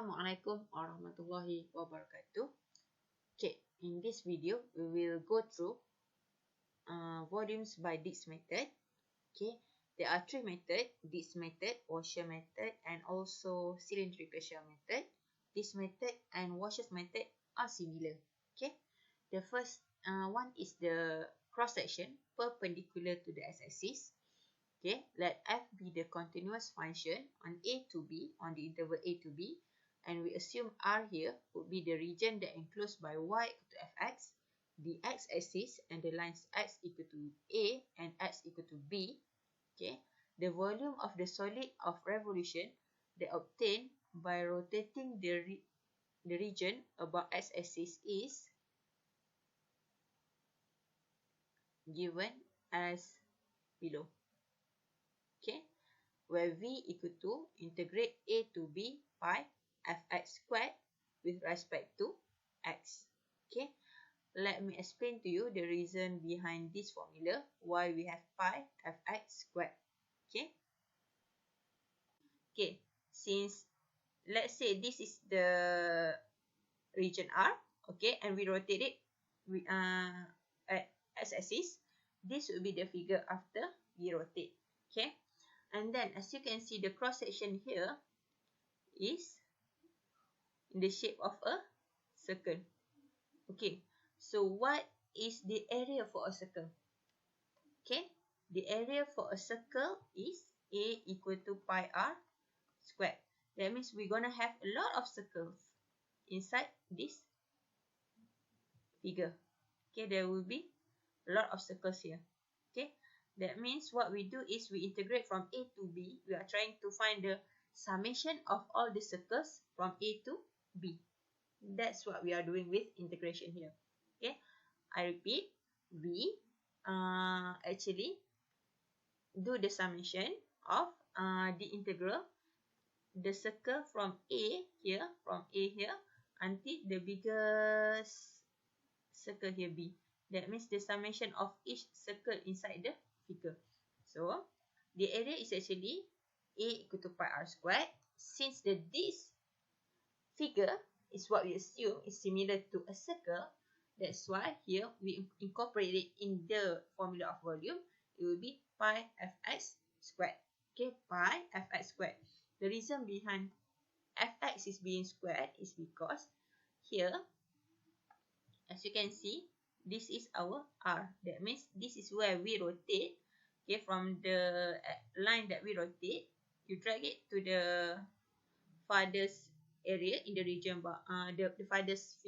Assalamualaikum warahmatullahi wabarakatuh. Okay, in this video, we will go through volumes by Dick's method. Okay, there are three methods: Dick's method, washer method, and also cylindrical shell method. This method and washer's method are similar. Okay, the first one is the cross section perpendicular to the x-axis. Okay, let f be the continuous function on a to b, on the interval a to b, and we assume r here would be the region that enclosed by y equal to fx, the x-axis, and the lines x equal to a and x equal to b. Okay, the volume of the solid of revolution that obtained by rotating the region about x-axis is given as below. Okay, where v equal to integrate a to b pi fx squared with respect to x. Okay, let me explain to you the reason behind this formula, why we have pi fx squared. Okay, since let's say this is the region R, okay, and we rotate it at x-axis, this will be the figure after we rotate. Okay, and then as you can see, the cross section here is in the shape of a circle. Okay, so what is the area for a circle? Okay, the area for a circle is a equal to pi r squared. That means we're gonna have a lot of circles inside this figure. Okay, there will be a lot of circles here. Okay, that means what we do is we integrate from a to b. We are trying to find the summation of all the circles from a to b. That's what we are doing with integration here. Okay, I repeat, we actually do the summation of the integral, the circle from a here, until the biggest circle here, b. That means the summation of each circle inside the figure. So the area is actually a equal to pi r squared. Since this figure is what we assume is similar to a circle, that's why here we incorporate it in the formula of volume. It will be pi fx squared. Okay, pi fx squared. The reason behind fx is being squared is because here, as you can see, this is our r. That means this is where we rotate. Okay, from the line that we rotate, you drag it to the farthest area in the region, the farthest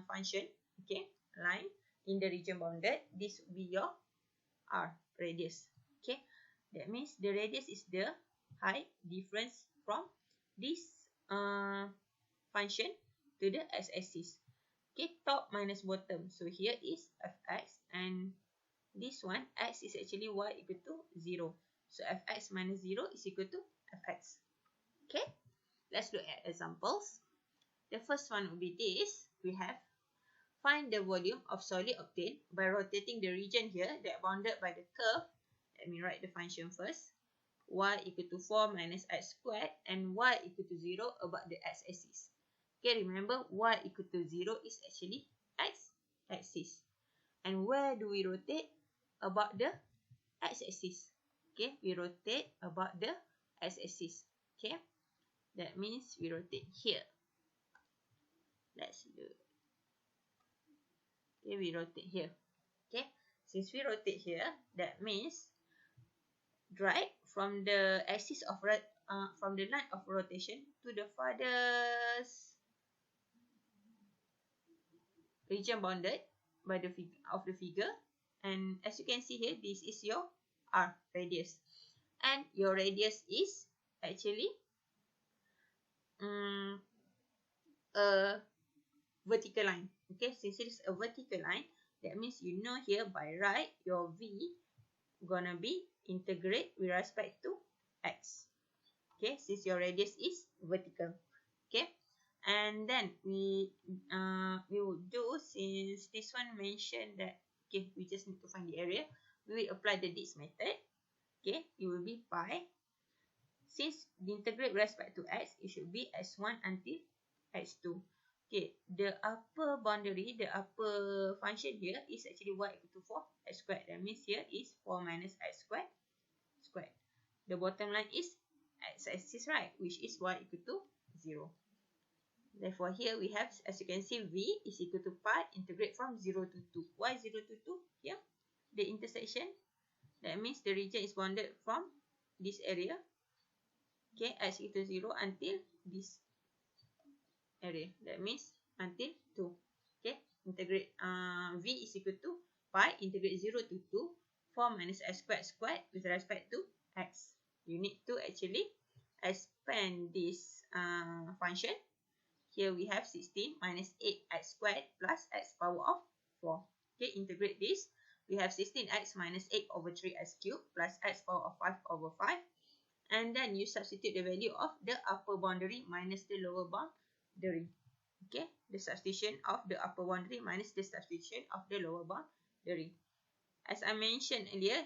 function, okay, line in the region bounded. This will be your r, radius. Okay, that means the radius is the height difference from this function to the x-axis. Okay, top minus bottom. So here is fx, and this one, x is actually y equal to 0. So fx minus 0 is equal to fx. Okay, let's look at examples. The first one will be this. We have find the volume of solid obtained by rotating the region here that bounded by the curve. Let me write the function first. Y equal to 4 minus x squared and y equal to 0 about the x-axis. Okay, remember y equal to 0 is actually x-axis. And where do we rotate? About the x-axis. Okay, we rotate about the x-axis. Okay, that means we rotate here. Let's do it. Okay, we rotate here. Okay, since we rotate here, that means drag from the axis of from the line of rotation to the farthest region bounded by the figure, and as you can see here, this is your r, radius, and your radius is actually a vertical line. Okay, since it is a vertical line, that means you know here by right, your v gonna be integrate with respect to x. Okay, since your radius is vertical. Okay, and then we will do, since this one mentioned that, okay, we just need to find the area, we will apply the Dick's method. Okay, it will be pi since the integrate respect to x, it should be x1 until x2. Okay, the upper boundary, the upper function here is actually y equal to 4 x squared. That means here is 4 minus x squared squared. The bottom line is x-axis, right, which is y equal to 0. Therefore, here we have, as you can see, v is equal to pi integrate from 0 to 2. Why 0 to 2? Here, the intersection. That means the region is bounded from this area. Okay, x equal to 0 until this area. That means until 2. Okay, integrate v is equal to pi integrate 0 to 2 4 minus x squared squared with respect to x. You need to actually expand this function. Here we have 16 minus 8x squared plus x power of 4. Okay, integrate this. We have 16x minus 8 over 3x cubed plus x power of 5 over 5. And then you substitute the value of the upper boundary minus the lower boundary. Okay, the substitution of the upper boundary minus the substitution of the lower boundary. As I mentioned earlier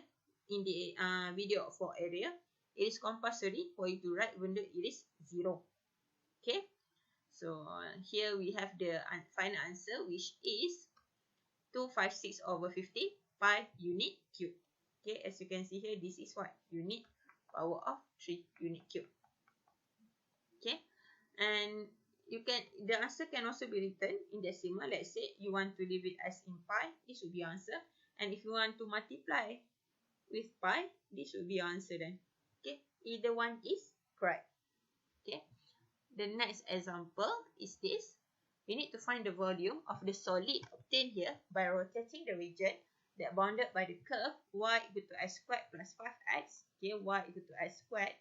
in the video for area, it is compulsory for you to write even though it is 0. Okay. So here we have the final answer, which is 256 over 50 pi unit cube. Okay, as you can see here, this is what? Unit power of 3 unit cube. Okay, and the answer can also be written in decimal. Let's say you want to leave it as in pi, this will be your answer. And if you want to multiply with pi, this will be your answer then. Okay, either one is correct. Okay. The next example is this. We need to find the volume of the solid obtained here by rotating the region that bounded by the curve y equal to x squared plus 5x. Okay, y equal to x squared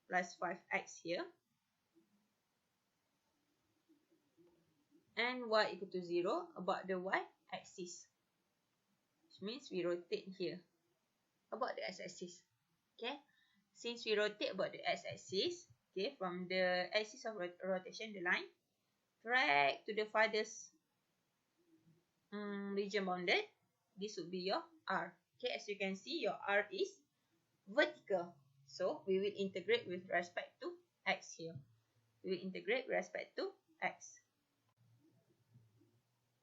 plus 5x here. And y equal to 0 about the y-axis. Which means we rotate here about the x-axis. Okay, since we rotate about the x-axis, okay, from the axis of rotation, the line, drag to the farthest region bounded, this would be your r. Okay, as you can see, your r is vertical. So, we will integrate with respect to x here. We will integrate with respect to x.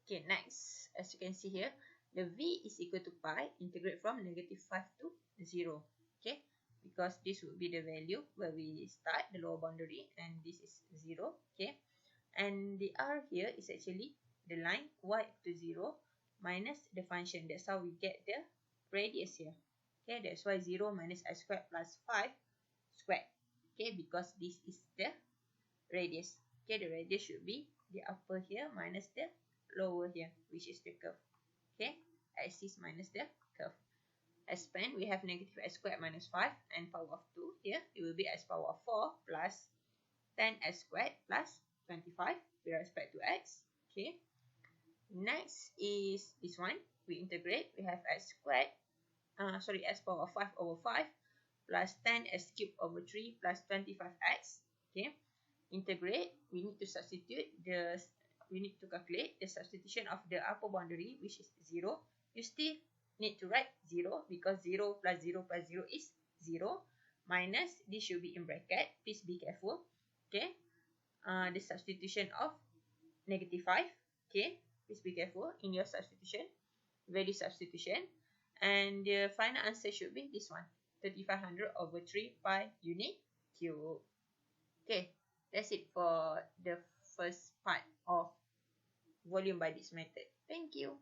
Okay, next, as you can see here, the v is equal to pi, integrate from negative 5 to 0. Okay, because this would be the value where we start the lower boundary, and this is 0. Okay, and the r here is actually the line y equal to 0 minus the function. That's how we get the radius here. Okay, that's why 0 minus x squared plus 5 squared. Okay, because this is the radius. Okay, the radius should be the upper here minus the lower here, which is the curve. Okay, axis minus the curve. Expand, we have negative x squared minus 5 and power of 2 here. It will be x power of 4 plus 10x squared plus 25 with respect to x. Okay. Next is this one. We integrate. We have x squared, x power of 5 over 5 plus 10x cubed over 3 plus 25x. Okay. Integrate. We need to substitute we need to calculate the substitution of the upper boundary, which is 0. You still need to write 0 because 0 plus 0 plus 0 is 0. Minus, this should be in bracket. Please be careful. Okay. The substitution of negative 5. Okay. Please be careful in your substitution. Value substitution. And the final answer should be this one. 3500 over 3 pi unit cube. Okay. That's it for the first part of volume by this method. Thank you.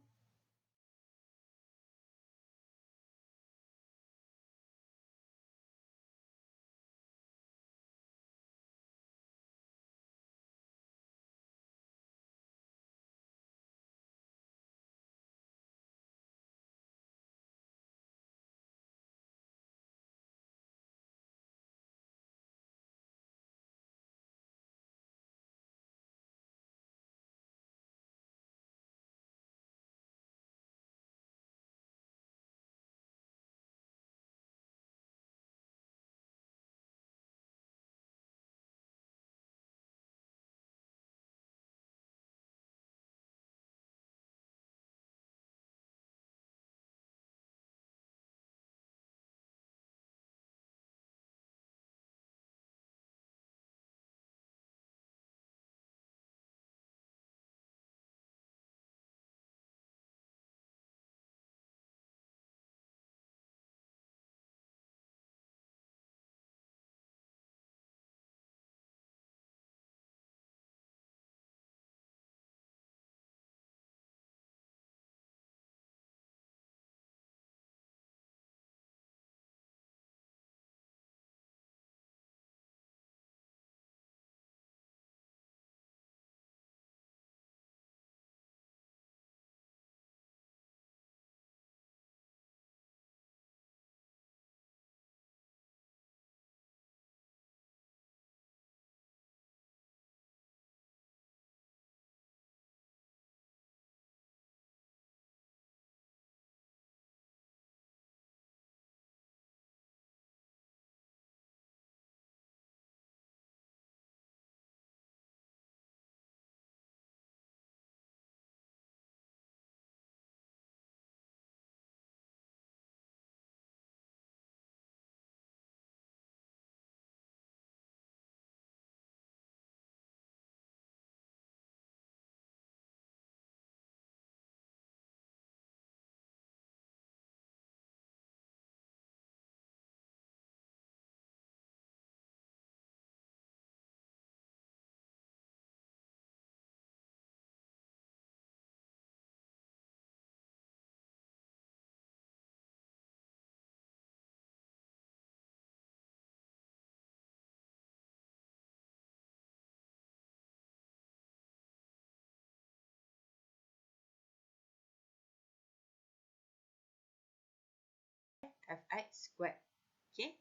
x squared. Okay.